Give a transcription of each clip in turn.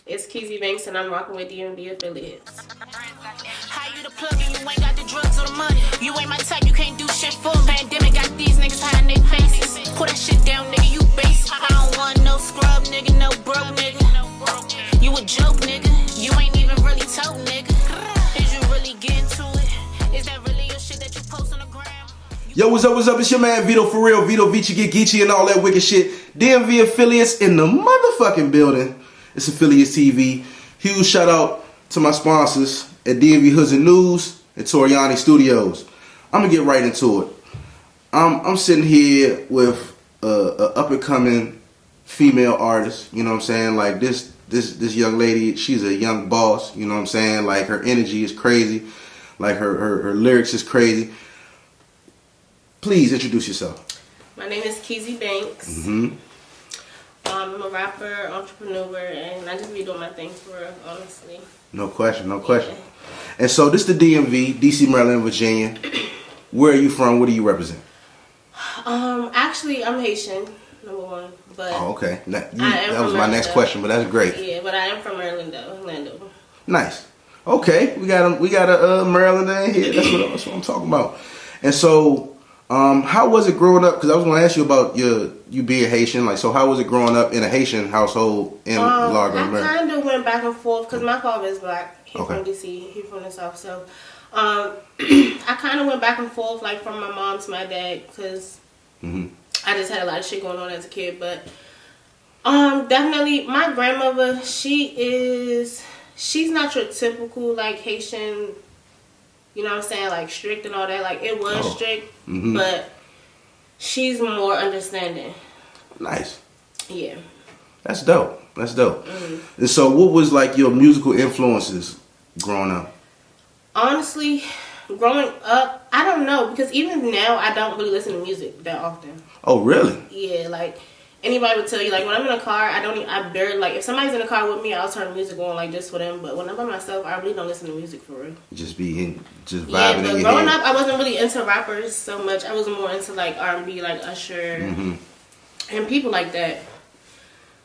It's Keezy Banks, and I'm rocking with DMV affiliates. How you the plug and you ain't got the drugs or the money? You ain't my type, you can't do shit for a pandemic. Got these niggas hiding their faces. Put that shit down, nigga, you basic. I don't want no scrub, nigga, no broke, nigga. You a joke, nigga. You ain't even really told, nigga. Is you really getting to it? Is that really your shit that you post on the gram? Yo, what's up, what's up? It's your man Vito for real, Vito Vici Get Geechee and all that wicked shit. DMV affiliates in the motherfucking building. It's Affiliates TV. Huge shout out to my sponsors at DMV Hoods and News and Toriani Studios. I'm gonna get right into it. I'm sitting here with a up and coming female artist. You know what I'm saying? Like this young lady, she's a young boss. You know what I'm saying? Like her energy is crazy. Like her lyrics is crazy. Please introduce yourself. My name is Keezy Banks. Mm-hmm. I'm a rapper, entrepreneur, and I just be doing my thing for real, honestly. No question, no question. And so this is the DMV, DC, Maryland, Virginia. Where are you from? What do you represent? Actually, I'm Haitian, number one. But Oh, okay. That was Maryland, my next question, but that's great. Yeah, but I am from Maryland, though, Orlando. Nice. Okay, we got a Marylander in here. That's what I'm talking about. And so, how was it growing up? Because I was going to ask you about you being Haitian. Like, so how was it growing up in a Haitian household in Largo, I Maryland? kind of went back and forth because my father is black. He's Okay. from DC. He's from the South. So, I kind of went back and forth, like from my mom to my dad, because I just had a lot of shit going on as a kid. But definitely, my grandmother, she's not your typical like Haitian. You know what I'm saying? Like strict and all that. Like it was strict, but she's more understanding. Nice. Yeah. That's dope. That's dope. And so, what was like your musical influences growing up? Honestly, growing up, I don't know, because even now I don't really listen to music that often. Oh, really? Yeah, like anybody would tell you, like when I'm in a car, I barely, like if somebody's in the car with me, I'll turn the music on like just for them. But when I'm by myself, I really don't listen to music for real. Just vibing Yeah, but in your growing head. up, I wasn't really into rappers so much. I was more into like R&B, like Usher and people like that.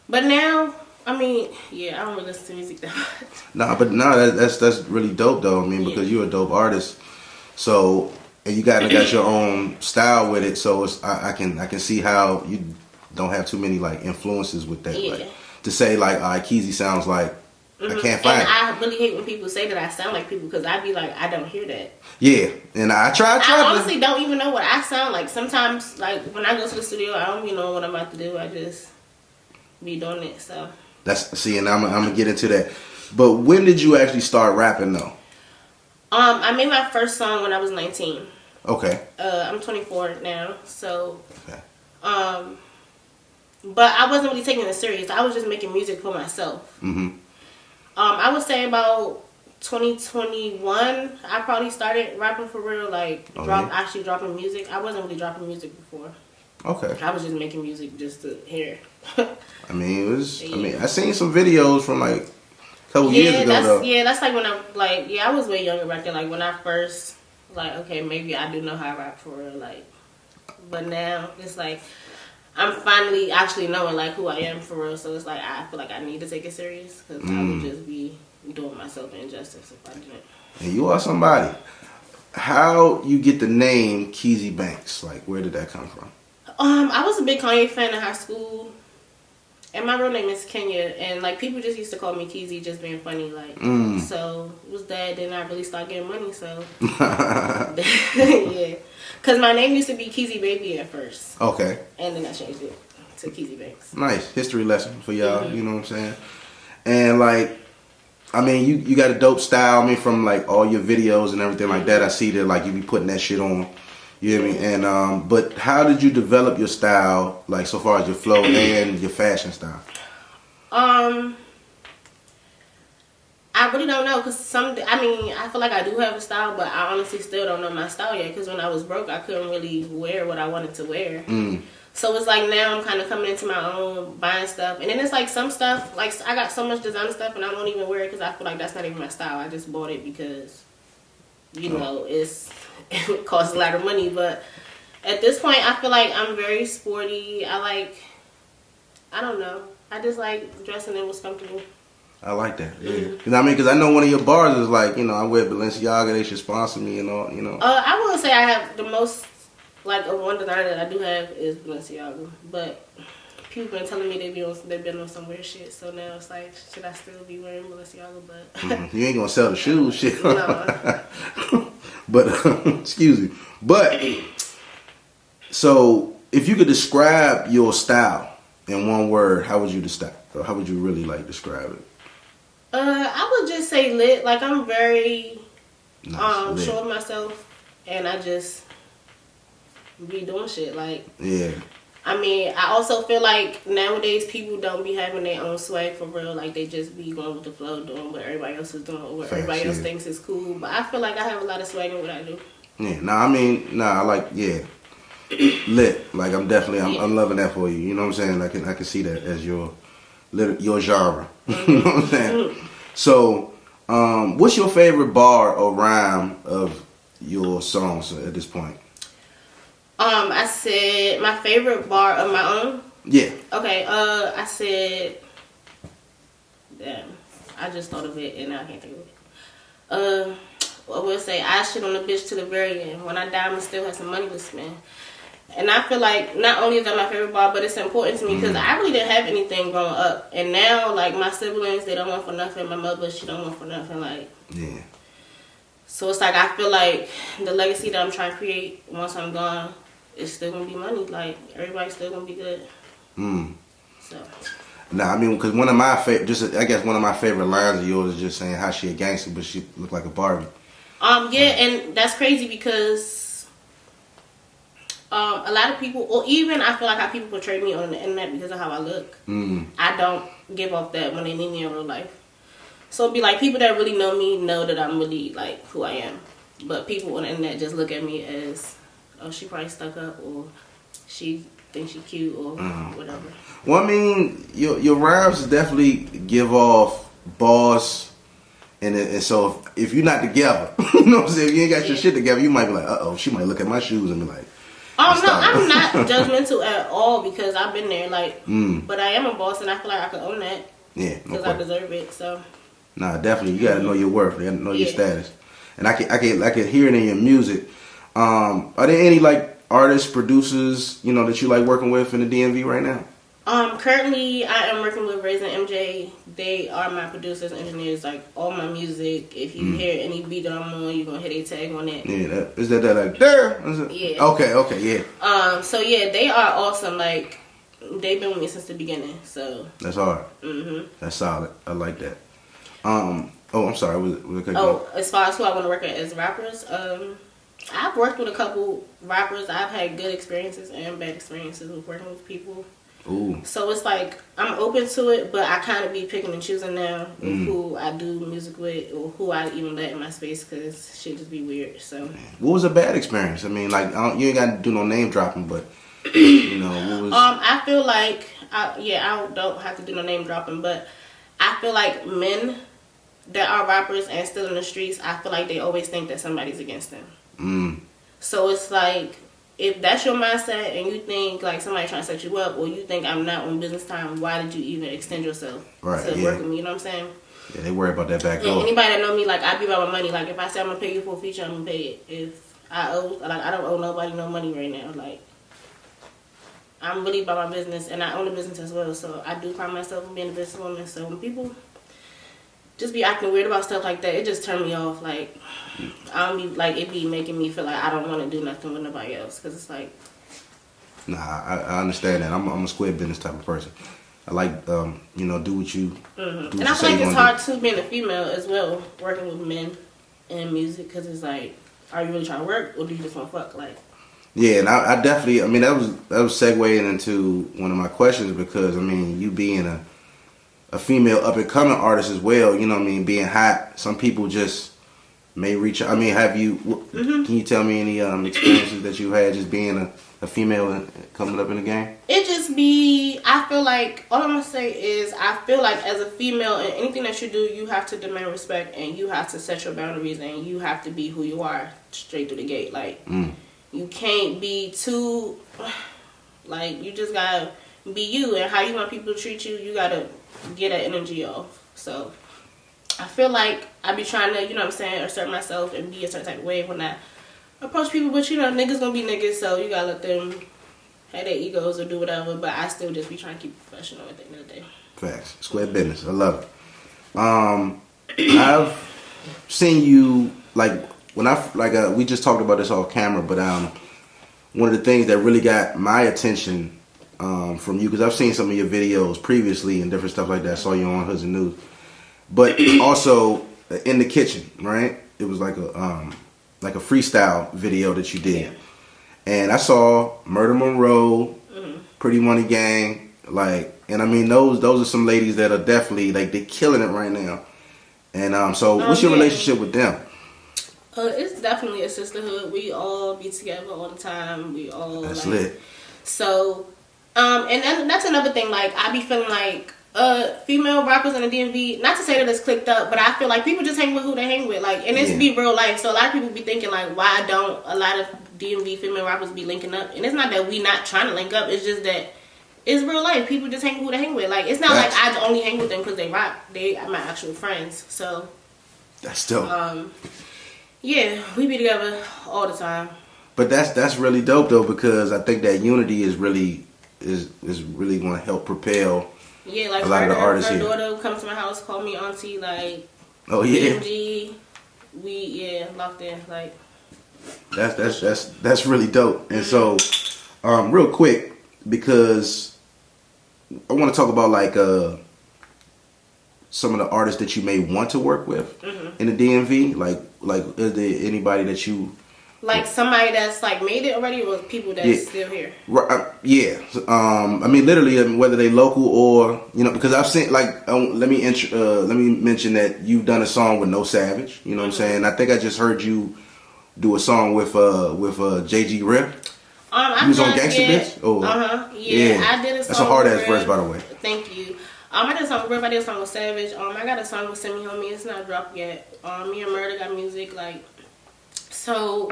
But now, I mean, yeah, I don't really listen to music that much. That's really dope though. I mean, because you're a dope artist. So, and you got your own style with it. So I can see how you don't have too many like influences with that. Yeah. Like, to say like, all right, Keezy sounds like I can't find And it. I really hate when people say that I sound like people, because I be like, I don't hear that. Yeah, and I try. I honestly don't even know what I sound like. Sometimes, like when I go to the studio, I don't even know what I'm about to do. I just be doing it. So And I'm gonna get into that. But when did you actually start rapping though? I made my first song when I was 19. Okay. I'm 24 now, so Okay. but I wasn't really taking it serious. I was just making music for myself. I would say about 2021, I probably started rapping for real, like actually dropping music. I wasn't really dropping music before. Okay. I was just making music just to hear. I mean, it was. I mean, I seen some videos from like a couple years ago though. That's like when I was way younger back then. Like when I first, like, okay, maybe I do know how to rap for real. Like, but now it's like I'm finally actually knowing like who I am for real. So it's like I feel like I need to take it serious, because I would just be doing myself injustice if I didn't. And you are somebody. How you get the name Keezy Banks? Like, where did that come from? I was a big Kanye fan in high school, and my real name is Kenya, and like people just used to call me Keezy, just being funny, like. So it was that. Then I really started getting money, so yeah. Because my name used to be Keezy Baby at first. Okay. And then I changed it to Keezy Banks. Nice history lesson for y'all. You know what I'm saying? And like, I mean, you got a dope style. I mean, from like all your videos and everything like that, I see that like you be putting that shit on. You know what I mean? And but how did you develop your style, like so far as your flow and your fashion style? I really don't know, because I feel like I do have a style, but I honestly still don't know my style yet, because when I was broke, I couldn't really wear what I wanted to wear. So it's like now I'm kind of coming into my own, buying stuff. And then it's like some stuff, like I got so much designer stuff and I don't even wear it because I feel like that's not even my style. I just bought it because, you know, it costs a lot of money. But at this point, I feel like I'm very sporty. I don't know. I just like dressing in what's comfortable. I like that. Yeah. Cause I mean, because I know one of your bars is like, you know, I wear Balenciaga, they should sponsor me and all, you know. I would say I have the most, like, of one designer that I do have is Balenciaga. But people been telling me they've been on some weird shit. So now it's like, should I still be wearing Balenciaga? But You ain't gonna sell the shoes, shit. No. But, excuse me. But, so, if you could describe your style in one word, how would you describe? Or how would you really like describe it? I would just say lit. Like, I'm very Nice, sure of myself, and I just be doing shit. Like, yeah. I mean, I also feel like nowadays people don't be having their own swag for real. Like, they just be going with the flow, doing what everybody else is doing, or what everybody else thinks is cool. But I feel like I have a lot of swag in what I do. Yeah. I like, yeah. Lit. Like, I'm definitely, I'm loving that for you. You know what I'm saying? I can see that as your genre. You know what I'm saying? So, what's your favorite bar or rhyme of your songs at this point? I said my favorite bar of my own. Yeah. Okay. I said. Damn. I just thought of it and now I can't think of it. I will say I shit on the bitch to the very end. When I die, I'ma still have some money to spend. And I feel like not only is that my favorite bar, but it's important to me because I really didn't have anything growing up. And now, like, my siblings, they don't want for nothing. My mother, she don't want for nothing. Like, yeah. So it's like I feel like the legacy that I'm trying to create once I'm gone is still going to be money. Like, everybody's still going to be good. So. Nah, I mean, because one of my favorite lines of yours is just saying how she a gangster, but she look like a Barbie. Yeah, and that's crazy because a lot of people, or even I feel like how people portray me on the internet because of how I look. I don't give off that when they meet me in real life. So it'd be like people that really know me know that I'm really like who I am. But people on the internet just look at me as, oh, she probably stuck up, or she thinks she cute, or whatever. Well, I mean, your rhymes definitely give off bars, and so if you're not together, you know what I'm saying, if you ain't got your shit together, you might be like, uh-oh, she might look at my shoes and be like, oh, no, I'm not judgmental at all because I've been there, like, but I am a boss and I feel like I can own that. Yeah, because I deserve it, so. Nah, definitely, you gotta know your worth, you gotta know your status. And I can hear it in your music. Are there any, like, artists, producers, you know, that you like working with in the DMV right now? Currently, I am working with Raisin MJ. They are my producers, engineers, like all my music. If you hear any beat that I'm on, you're gonna hear their tag on it. Yeah, is that like there? Yeah. Okay, yeah. So yeah, they are awesome. Like they've been with me since the beginning. So that's hard. That's solid. I like that. I'm sorry. As far as who I want to work with as rappers, I've worked with a couple rappers. I've had good experiences and bad experiences with working with people. Ooh. So it's like I'm open to it, but I kind of be picking and choosing now of who I do music with or who I even let in my space because shit just be weird. So what was a bad experience? I mean, like you ain't got to do no name dropping, but you know what was? I feel like I don't have to do no name dropping, but I feel like men that are rappers and still in the streets, I feel like they always think that somebody's against them. So it's like, if that's your mindset and you think like somebody trying to set you up, or you think I'm not on business time, why did you even extend yourself to work with me? You know what I'm saying? Yeah, they worry about that back door. Anybody that know me, like, I be about my money. Like, if I say I'm gonna pay you for a feature, I'm gonna pay it. If I owe, like, I don't owe nobody no money right now. Like, I'm really about my business, and I own a business as well. So I do pride myself on being a businesswoman. So when people just be acting weird about stuff like that, it just turn me off. Like, I don't be like, it be making me feel like I don't want to do nothing with nobody else, because it's like, nah, I understand that. I'm a square business type of person. I like do what you do. And I feel like it's hard too being a female as well, working with men in music, because it's like, are you really trying to work, or do you just want to fuck? Like, yeah, and I definitely, I mean, that was segueing into one of my questions, because I mean, you being a female up and coming artist as well, you know what I mean, being hot, some people just may reach. I mean, have you? Can you tell me any experiences that you had just being a female and coming up in the game? It just be, I feel like, all I'm gonna say is, I feel like as a female, in anything that you do, you have to demand respect, and you have to set your boundaries, and you have to be who you are straight through the gate. Like, you can't be too, like, you just gotta be you, and how you want people to treat you, you gotta get that energy off. So I feel like I be trying to, you know what I'm saying, assert myself and be a certain type of way when I approach people. But, you know, niggas gonna be niggas, so you gotta let them have their egos or do whatever. But I still just be trying to keep it professional at the end of the day. Facts. Square business. I love it. I've seen you, like, we just talked about this off camera, but one of the things that really got my attention from you, because I've seen some of your videos previously and different stuff like that. I saw you on Hoods and News, but also in the kitchen, right? It was like a freestyle video that you did, and I saw Murder Monroe, Pretty Money Gang, and I mean those are some ladies that are definitely they're killing it right now. And so, what's your relationship with them? It's definitely a sisterhood. We all be together all the time. We all that's lit. So, and that's another thing. Like, I be feeling like female rappers in the DMV. Not to say that it's clicked up, but I feel like people just hang with who they hang with. Like, and it's be real life. So a lot of people be thinking like, why don't a lot of DMV female rappers be linking up? And it's not that we not trying to link up. It's just that it's real life. People just hang with who they hang with. Like, it's not like I only hang with them because they rap. They are my actual friends. So that's dope. Yeah, we be together all the time. But that's really dope though, because I think that unity is really going to help propel. Yeah, like a lot of the artists her here. daughter comes to my house, call me auntie, like. Oh yeah. DMG, we locked in, like. That's really dope. And so, real quick, because I want to talk about like some of the artists that you may want to work with in the DMV. Like is there anybody that you like somebody that's like made it already, or people that's still here? Yeah. I mean, literally, whether they local or because I've seen let me mention that you've done a song with No Savage. You know what I'm saying? I think I just heard you do a song with JG Rip. You was on Gangsta Bitch? Oh, yeah, I did a song. That's a hard ass verse, by the way. Thank you. I did a song with Rip. I did a song with Savage. I got a song with Semi Homie. It's not dropped yet. Me and Murder got music, like. So,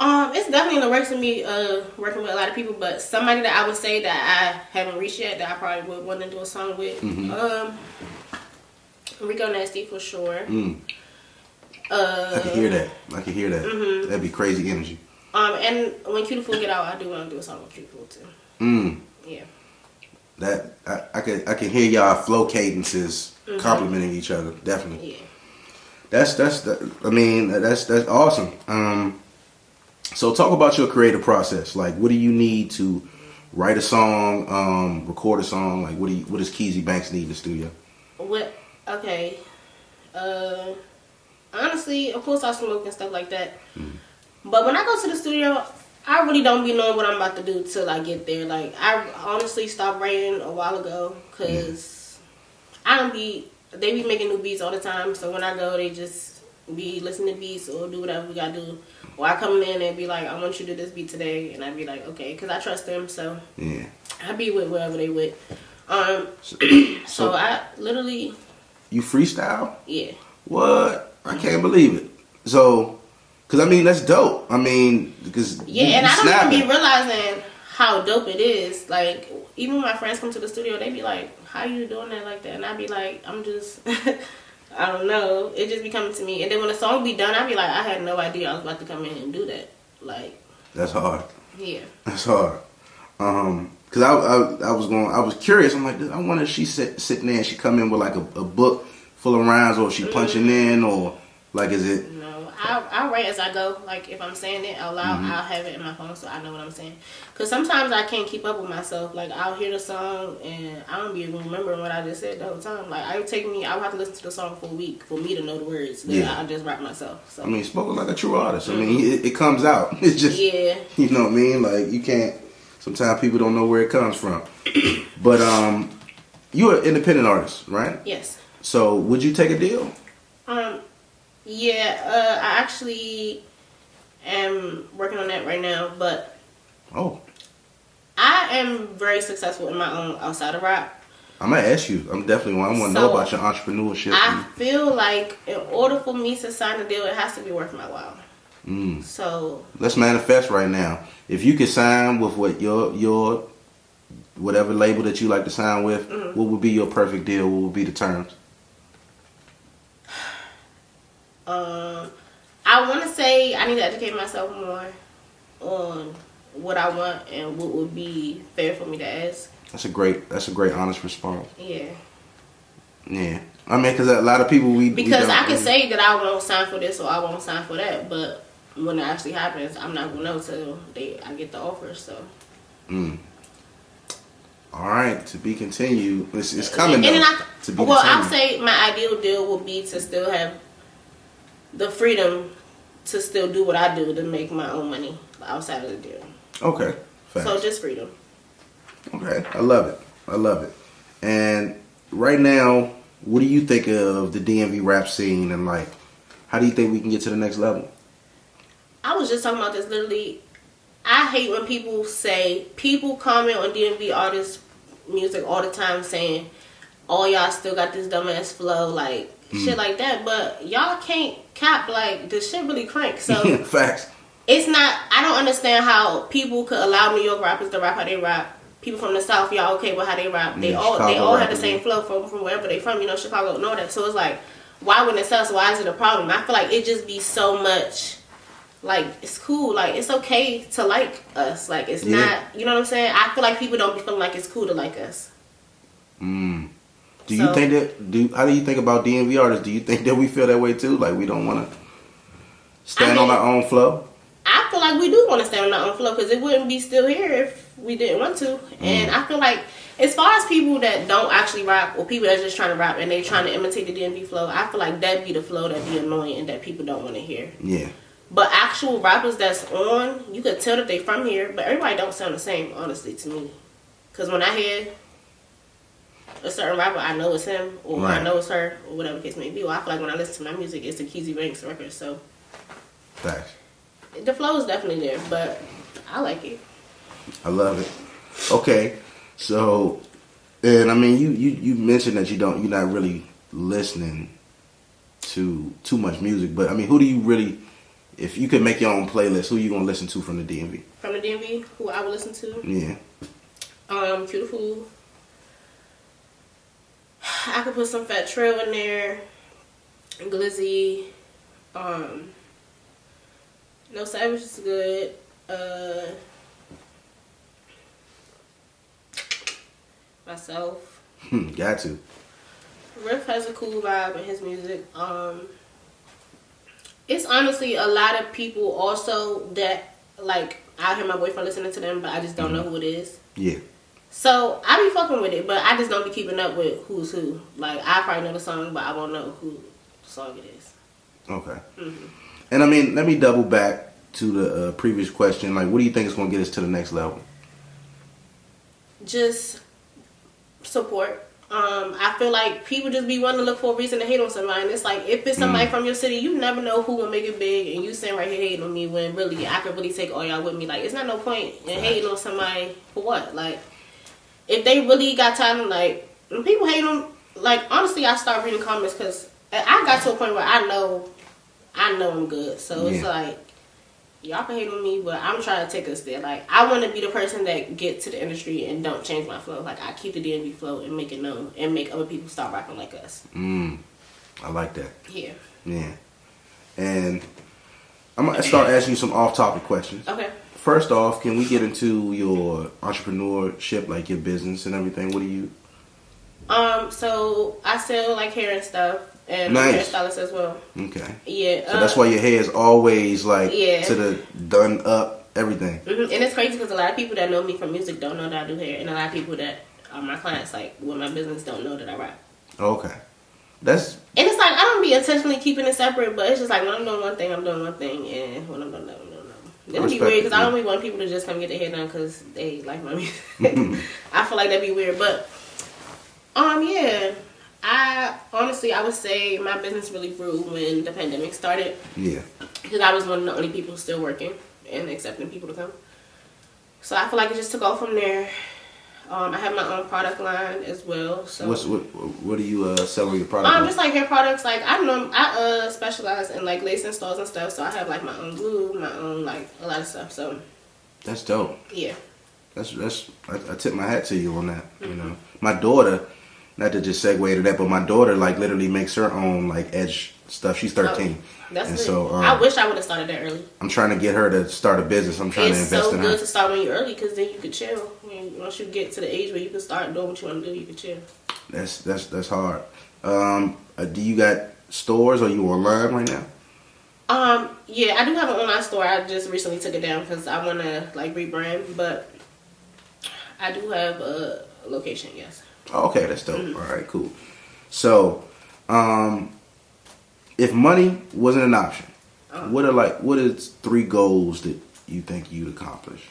it's definitely in the works of me working with a lot of people, but somebody that I would say that I haven't reached yet that I probably would want to do a song with, Rico Nasty for sure. I can hear that. That'd be crazy energy. And when Cutiful get out, I do want to do a song with Cutiful too. Yeah. That I can hear y'all flow cadences complimenting each other. Definitely. Yeah. That's awesome. So talk about your creative process. Like, what do you need to write a song, record a song? Like, what does Keezy Banks need in the studio? Okay. Honestly, of course I smoke and stuff like that. But when I go to the studio, I really don't be knowing what I'm about to do till I get there. Like, I honestly stopped writing a while ago because they be making new beats all the time. So when I go, they just be listening to beats or do whatever we gotta do. Or I come in and be like, I want you to do this beat today. And I be like, okay, because I trust them. So yeah, I be with wherever they with. So I literally. You freestyle? Yeah. What? I can't believe it. So, because I mean, that's dope. I mean, because and I don't even be realizing how dope it is. Like, even when my friends come to the studio, they be like, how you doing that like that? And I be like, I'm just, I don't know. It just be coming to me. And then when the song be done, I be like, I had no idea I was about to come in and do that. Like, that's hard. Yeah. That's hard. Because I was curious. I'm like, I wonder if she's sitting there and she come in with like a book full of rhymes, or she punching in, or like, is it? No, I write as I go. Like, if I'm saying it out loud, I'll have it in my phone so I know what I'm saying. Because sometimes I can't keep up with myself. Like, I'll hear the song and I don't be remembering what I just said the whole time. Like, I would have to listen to the song for a week for me to know the words. Yeah. I just rap myself. So. I mean, spoken like a true artist. I mean, it comes out. It's just, you know what I mean? Like, you can't, sometimes people don't know where it comes from. But you're an independent artist, right? Yes. So, would you take a deal? Yeah, I actually am working on that right now, but I am very successful in my own outside of rap. I'm gonna ask you. I want to know about your entrepreneurship. I feel like in order for me to sign a deal, it has to be worth my while. So let's manifest right now. If you could sign with what your whatever label that you like to sign with, what would be your perfect deal? What would be the terms? I want to say I need to educate myself more on what I want and what would be fair for me to ask. That's a great honest response. Yeah. Yeah. I mean, because a lot of people because I can say that I won't sign for this or I won't sign for that, but when it actually happens, I'm not gonna know till I get the offer. So. All right, to be continued. It's coming. I'll say my ideal deal would be to still have the freedom to still do what I do to make my own money outside of the deal. Okay. Facts. So just freedom. Okay, I love it. And right now, what do you think of the DMV rap scene, and like, how do you think we can get to the next level? I was just talking about this literally. I hate when people comment on DMV artists' music all the time saying, "Oh, y'all still got this dumbass flow," like shit like that. But y'all can't cap, like, this shit really crank. So facts. It's not. I don't understand how people could allow New York rappers to rap how they rap. People from the South, y'all okay with how they rap. They all have the same flow from wherever they from. You know, Chicago and all that. So it's like, why wouldn't it us? Why is it a problem? I feel like it just be so much. Like, it's cool. Like, it's okay to like us. Like, it's not. You know what I'm saying? I feel like people don't be feeling like it's cool to like us. Do you think that? How do you think about DMV artists? Do you think that we feel that way too? Like, we don't want to stand on our own flow? I feel like we do want to stand on our own flow because it wouldn't be still here if we didn't want to. And I feel like as far as people that don't actually rap or people that's just trying to rap and they trying to imitate the DMV flow, I feel like that'd be the flow that'd be annoying and that people don't want to hear. Yeah. But actual rappers that's on, you could tell that they from here, but everybody don't sound the same, honestly, to me. Because when I hear a certain rapper, I know it's him or I know it's her or whatever the case may be. Well, I feel like when I listen to my music, it's the Keezy record, so. Thanks. The flow is definitely there, but I like it. I love it. Okay, so, and I mean, you mentioned that you're not really listening to too much music, but I mean, who do you really, if you could make your own playlist, who you gonna listen to from the DMV? From the DMV, who I would listen to? Yeah. Beautiful. I could put some Fat Trail in there. Glizzy. No Savage is good. Myself. Got to. Riff has a cool vibe in his music. It's honestly a lot of people also that, like, I hear my boyfriend listening to them, but I just don't know who it is. Yeah. So I be fucking with it, but I just don't be keeping up with who's who. Like, I probably know the song, but I won't know who the song it is. Okay. And I mean, let me double back to the previous question. Like, what do you think is going to get us to the next level? Just support. I feel like people just be wanting to look for a reason to hate on somebody. And it's like, if it's somebody from your city, you never know who will make it big. And you sitting right here hating on me when really I could really take all y'all with me. Like, it's not no point in hating on somebody for what? Like, if they really got time, like, when people hate on, like, honestly, I start reading comments because I got to a point where I know I'm good. So it's like, y'all can hate on me, but I'm trying to take us there. Like, I want to be the person that get to the industry and don't change my flow. Like, I keep the DMV flow and make it known and make other people start rapping like us. I like that. Yeah. Yeah. And I'm going to start asking you some off-topic questions. Okay. First off, can we get into your entrepreneurship, like your business and everything? What do you... So I sell, like, hair and stuff. And nice. hairstylist as well. Okay. Yeah. So that's why your hair is always like to the done up everything. And it's crazy because a lot of people that know me from music don't know that I do hair, and a lot of people that are my clients, like with my business, don't know that I rap. Okay. That's. And it's like I don't be intentionally keeping it separate, but it's just like when I'm doing one thing, I'm doing one thing, and when I'm doing another, I'm doing another. It would be weird because I don't really want people to just come get their hair done because they like my music. I feel like that'd be weird, but yeah. I would say my business really grew when the pandemic started. Yeah. Because I was one of the only people still working and accepting people to come. So I feel like it just took off from there. I have my own product line as well. So what do you sell your product? Just like hair products. Like I specialize in like lace installs and stuff. So I have like my own glue, my own like a lot of stuff. So that's dope. Yeah. I tip my hat to you on that. You know, my daughter, not to just segue to that, but my daughter like literally makes her own like edge stuff. She's 13. That's and good. so I wish I would have started that early. I'm trying to get her to start a business. I'm trying to invest in her. It's so good to start when you're early because then you could chill. Once you get to the age where you can start doing what you want to do, you can chill. That's hard. Do you got stores or you online right now? Yeah, I do have an online store. I just recently took it down because I want to like rebrand, but I do have a location. Yes. Oh, okay, that's dope. All right, cool. So, if money wasn't an option, what is 3 goals that you think you'd accomplish?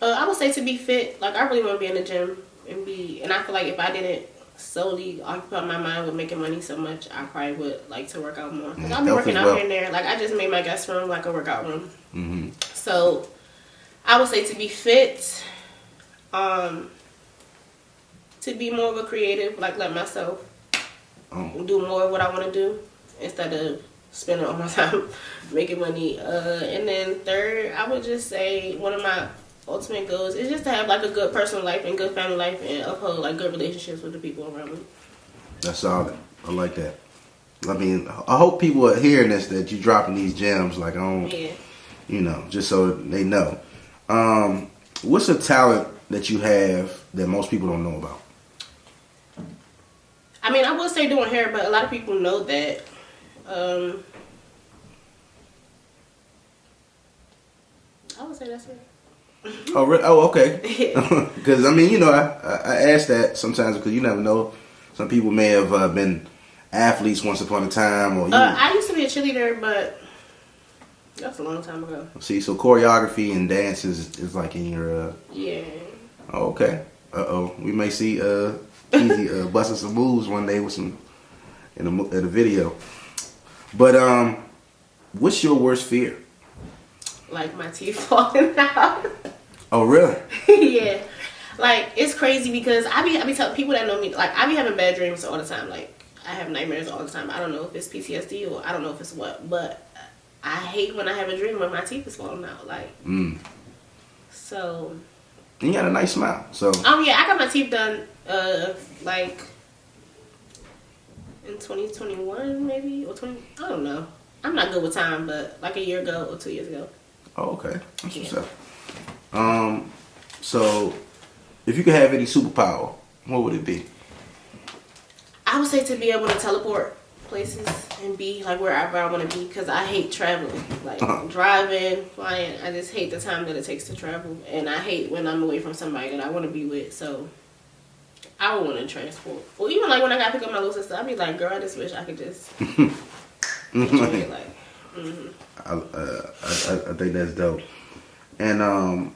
I would say to be fit. Like I really want to be in the gym and I feel like if I didn't solely occupy my mind with making money so much, I probably would like to work out more. Cause I'll be working out here and there. Like I just made my guest room like a workout room. Mm-hmm. So I would say to be fit, to be more of a creative, like let myself do more of what I want to do instead of spending all my time making money. And then third, I would just say one of my ultimate goals is just to have like a good personal life and good family life and uphold like good relationships with the people around me. That's solid. I like that. I mean, I hope people are hearing this, that you dropping these gems like you know, just so they know. What's a talent that you have that most people don't know about? I mean, I would say doing hair, but a lot of people know that. I would say that's it. Oh, really? Oh, okay. Because I mean, you know, I ask that sometimes because you never know. Some people may have been athletes once upon a time, or I used to be a cheerleader, but that's a long time ago. See, so choreography and dance is like in your yeah. Oh, okay. We may see Keezy busting some moves one day with some in a video. But what's your worst fear? Like my teeth falling out. Oh, really? Yeah. Like it's crazy because I be telling people that know me, like I be having bad dreams all the time. Like I have nightmares all the time. I don't know if it's PTSD or I don't know if it's what, but I hate when I have a dream where my teeth is falling out. Like so. And you got a nice smile, so. Yeah, I got my teeth done like in 2021 maybe or 20. I don't know. I'm not good with time, but like a year ago or 2 years ago. Oh, okay. That's what's up. So if you could have any superpower, what would it be? I would say to be able to teleport places and be like wherever I want to be because I hate traveling. Like driving, flying. I just hate the time that it takes to travel. And I hate when I'm away from somebody that I want to be with. So I would want to transport. Or even like when I got to pick up my little sister, I'd be like, girl, I just wish I could just enjoy it. Like, I think that's dope. And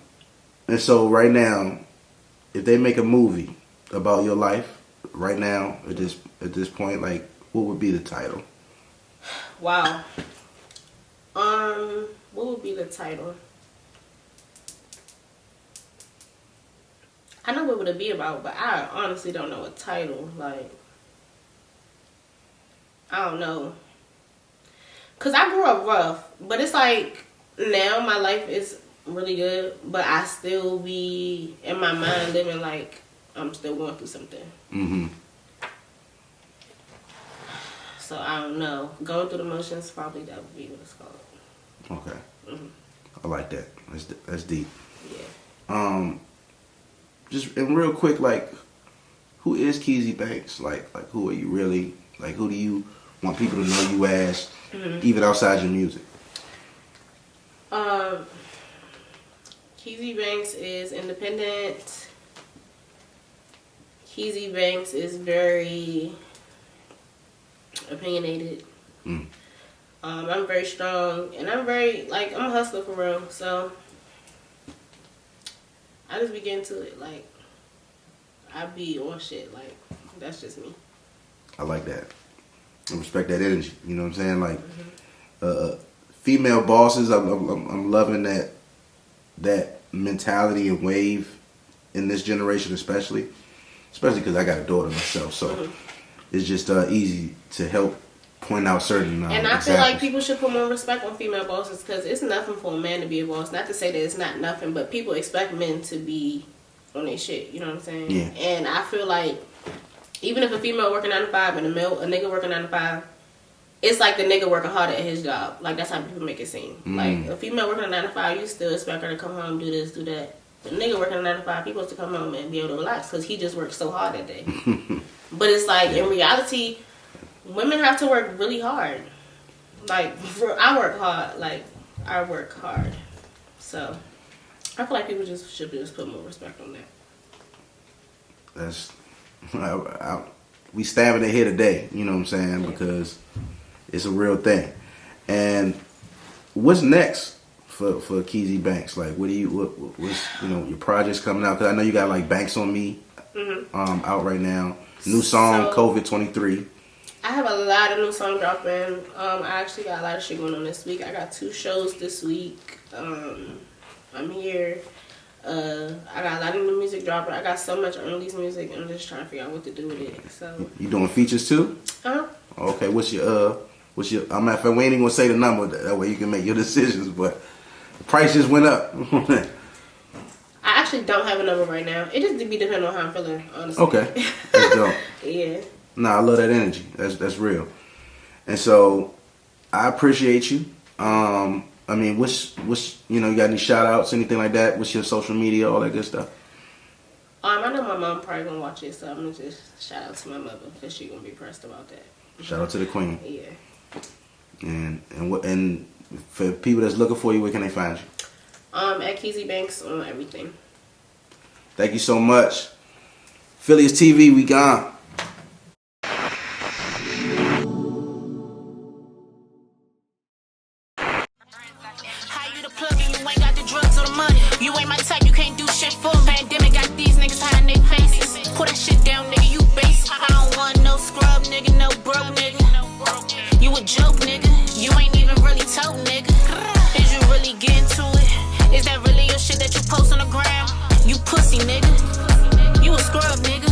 so right now, if they make a movie about your life right now at this point, like what would be the title? Wow. What would be the title? I know what would it be about, but I honestly don't know a title. Like, I don't know. Cause I grew up rough, but it's like now my life is really good, but I still be in my mind living like I'm still going through something. Mm-hmm. So I don't know. Going through the motions, probably that would be what it's called. Okay. Mm-hmm. I like that. That's deep. Yeah. Just and real quick, like, who is Keezy Banks? Like who are you really? Like, who do you want people to know you as, even outside your music? Keezy Banks is independent. Keezy Banks is very opinionated. I'm very strong, and I'm very, like, I'm a hustler for real, so I just be getting to it, like, I be on shit, like, that's just me. I like that. I respect that energy, you know what I'm saying? Like, female bosses, I'm loving that mentality and wave in this generation especially because I got a daughter myself, so it's just easy to help point out certain. And I feel like people should put more respect on female bosses because it's nothing for a man to be a boss. Not to say that it's not nothing, but people expect men to be on their shit. You know what I'm saying? Yeah. And I feel like even if a female working 9 to 5 and a nigga working 9 to 5, it's like the nigga working harder at his job. Like that's how people make it seem. Like a female working 9 to 5, you still expect her to come home, do this, do that. The nigga working 9 to 5, he supposed to come home and be able to relax because he just worked so hard that day. But it's like in reality, women have to work really hard. Like I work hard. Like I work hard. So I feel like people should just put more respect on that. That's we stabbing it here today. You know what I'm saying? Yeah. Because it's a real thing. And what's next for Keezy Banks? Like, what's your projects coming out? Because I know you got like Banks on Me out right now. New song, COVID 23. I have a lot of new songs dropping. I actually got a lot of shit going on this week. I got 2 shows this week. I'm here. I got a lot of new music dropping. I got so much unreleased music. I'm just trying to figure out what to do with it. So You doing features too? Okay. What's your? I'm not. We ain't even gonna say the number. That way you can make your decisions. But the price just went up. I actually don't have a number right now. It just be depending on how I'm feeling, honestly. Okay. That's dope. Yeah. Nah, I love that energy. That's real. And so I appreciate you. I mean, what's you got any shout outs, anything like that? What's your social media, all that good stuff? I know my mom probably gonna watch it, so I'm gonna just shout out to my mother because she gonna be pressed about that. Shout out to the queen. Yeah. And for people that's looking for you, where can they find you? At Keezy Banks on everything. Thank you so much. Phillies TV, we gone. How you the plug and you ain't got the drugs or the money? You ain't my type, you can't do shit for me. Pandemic got these niggas hiding their faces. Put that shit down, nigga, you basic. I don't want no scrub, nigga, no broke, nigga. You a joke, nigga. You ain't even really told, nigga. Is you really getting to it? Is that really your shit that you post on the ground? You pussy, nigga. You a scrub, nigga.